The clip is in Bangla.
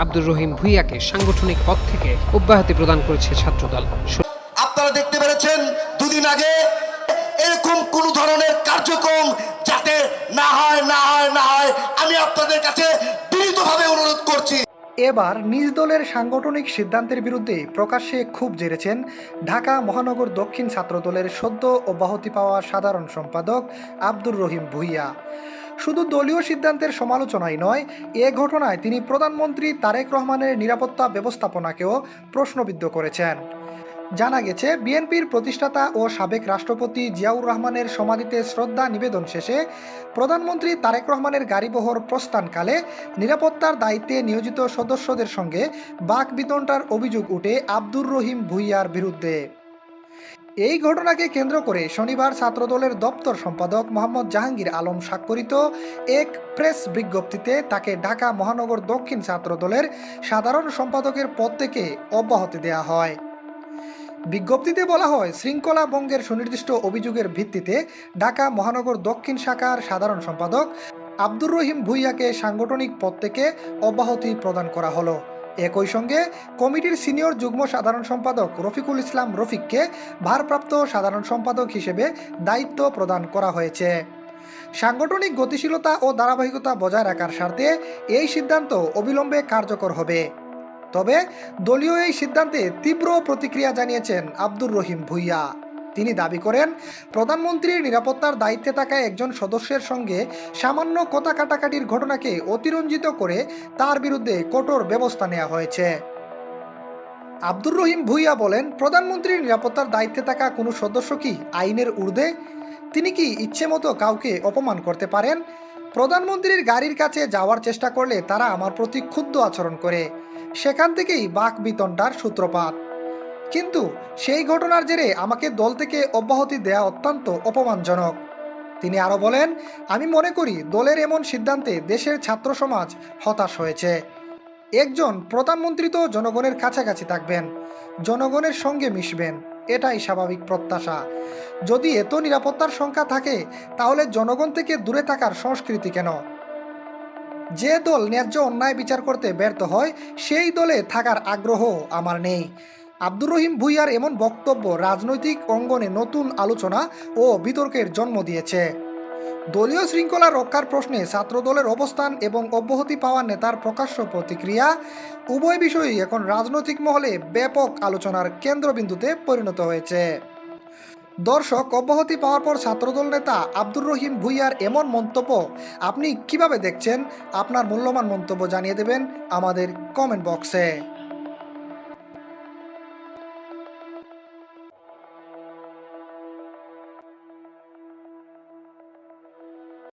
আব্দুর রহিম ভূঁইয়াকে সাংগঠনিক পদ থেকে অব্যাহতি প্রদান করেছে ছাত্রদল। আপনারা দেখতে পেরেছেন দুদিন আগে এরকম কোন ধরনের কার্যক্রম যাতে না হয় আমি আপনাদের কাছে বিনীতভাবে অনুরোধ করছি। এবার নিজ দলের সাংগঠনিক সিদ্ধান্তের বিরুদ্ধে প্রকাশ্যে ক্ষোভ ঝেড়েছেন ঢাকা মহানগর দক্ষিণ ছাত্রদলের সদ্য অব্যাহতি পাওয়া সাধারণ সম্পাদক আব্দুর রহিম ভূঁইয়া। শুধু দলীয় সিদ্ধান্তের সমালোচনাই নয়, এ ঘটনায় তিনি প্রধানমন্ত্রী তারেক রহমানের নিরাপত্তা ব্যবস্থাপনাকেও প্রশ্নবিদ্ধ করেছেন। জানা গেছে, বিএনপির প্রতিষ্ঠাতা ও সাবেক রাষ্ট্রপতি জিয়াউর রহমানের সমাধিতে শ্রদ্ধা নিবেদন শেষে প্রধানমন্ত্রী তারেক রহমানের গাড়িবহর প্রস্থানকালে নিরাপত্তার দায়িত্বে নিয়োজিত সদস্যদের সঙ্গে বাকবিতণ্ডার অভিযোগ উঠে আব্দুর রহিম ভূঁইয়ার বিরুদ্ধে। এই ঘটনাকে কেন্দ্র করে শনিবার ছাত্রদলের দপ্তর সম্পাদক মোহাম্মদ জাহাঙ্গীর আলম স্বাক্ষরিত এক প্রেস বিজ্ঞপ্তিতে তাকে ঢাকা মহানগর দক্ষিণ ছাত্রদলের সাধারণ সম্পাদকের পদ থেকে অব্যাহতি দেওয়া হয়। বিজ্ঞপ্তিতে বলা হয়, শৃঙ্খলা ভঙ্গের সুনির্দিষ্ট অভিযোগের ভিত্তিতে ঢাকা মহানগর দক্ষিণ শাখার সাধারণ সম্পাদক আব্দুর রহিম ভূঁইয়াকে সাংগঠনিক পদ থেকে অব্যাহতি প্রদান করা হলো। একই সঙ্গে কমিটির সিনিয়র যুগ্ম সাধারণ সম্পাদক রফিকুল ইসলাম রফিককে ভারপ্রাপ্ত সাধারণ সম্পাদক হিসেবে দায়িত্ব প্রদান করা হয়েছে। সাংগঠনিক গতিশীলতা ও ধারাবাহিকতা বজায় রাখার স্বার্থে এই সিদ্ধান্ত অবিলম্বে কার্যকর হবে। তবে দলীয় এই সিদ্ধান্তে তীব্র প্রতিক্রিয়া জানিয়েছেন আব্দুর রহিম ভূঁইয়া। তিনি দাবি করেন, প্রধানমন্ত্রীর নিরাপত্তার দায়িত্বে থাকা একজন সদস্যের সঙ্গে সামান্য কথা কাটাকাটির ঘটনাকে অতিরঞ্জিত করে তার বিরুদ্ধে কঠোর ব্যবস্থা নেওয়া হয়েছে। আব্দুর রহিম ভূঁইয়া বলেন, প্রধানমন্ত্রীর নিরাপত্তার দায়িত্বে থাকা কোনো সদস্য কি আইনের ঊর্ধ্বে? তিনি কি ইচ্ছে মতো কাউকে অপমান করতে পারেন? প্রধানমন্ত্রীর গাড়ির কাছে যাওয়ার চেষ্টা করলে তারা আমার প্রতি ক্ষুব্ধ আচরণ করে, সেখান থেকেই বাকবিতণ্ডার সূত্রপাত। কিন্তু সেই ঘটনার জেরে আমাকে দল থেকে অব্যাহতি দেয়া অত্যন্ত অপমানজনক। তিনি আরও বলেন, আমি মনে করি দলের এমন সিদ্ধান্তে দেশের ছাত্র সমাজ হতাশ হয়েছে। একজন প্রধানমন্ত্রী তো জনগণের কাছাকাছি থাকবেন, জনগণের সঙ্গে মিশবেন, এটাই স্বাভাবিক প্রত্যাশা। যদি এত নিরাপত্তার সংখ্যা থাকে, তাহলে জনগণ থেকে দূরে থাকার সংস্কৃতি কেন? যে দল ন্যায্য অন্যায় বিচার করতে ব্যর্থ হয়, সেই দলে থাকার আগ্রহ আমার নেই। আব্দুর রহিম ভূঁইয়ার এমন বক্তব্য রাজনৈতিক অঙ্গনে নতুন আলোচনা ও বিতর্কের জন্ম দিয়েছে। দলীয় শৃঙ্খলা রক্ষার প্রশ্নে ছাত্রদলের অবস্থান এবং অব্যাহতি পাওয়া নেতার প্রকাশ্য প্রতিক্রিয়া, উভয় বিষয়ই এখন রাজনৈতিক মহলে ব্যাপক আলোচনার কেন্দ্রবিন্দুতে পরিণত হয়েছে। দর্শক, অব্যাহতি পাওয়ার পর ছাত্রদল নেতা আব্দুর রহিম ভূঁইয়ার এমন মন্তব্য আপনি কিভাবে দেখছেন? আপনার মূল্যবান মন্তব্য জানিয়ে দেবেন আমাদের কমেন্ট বক্সে।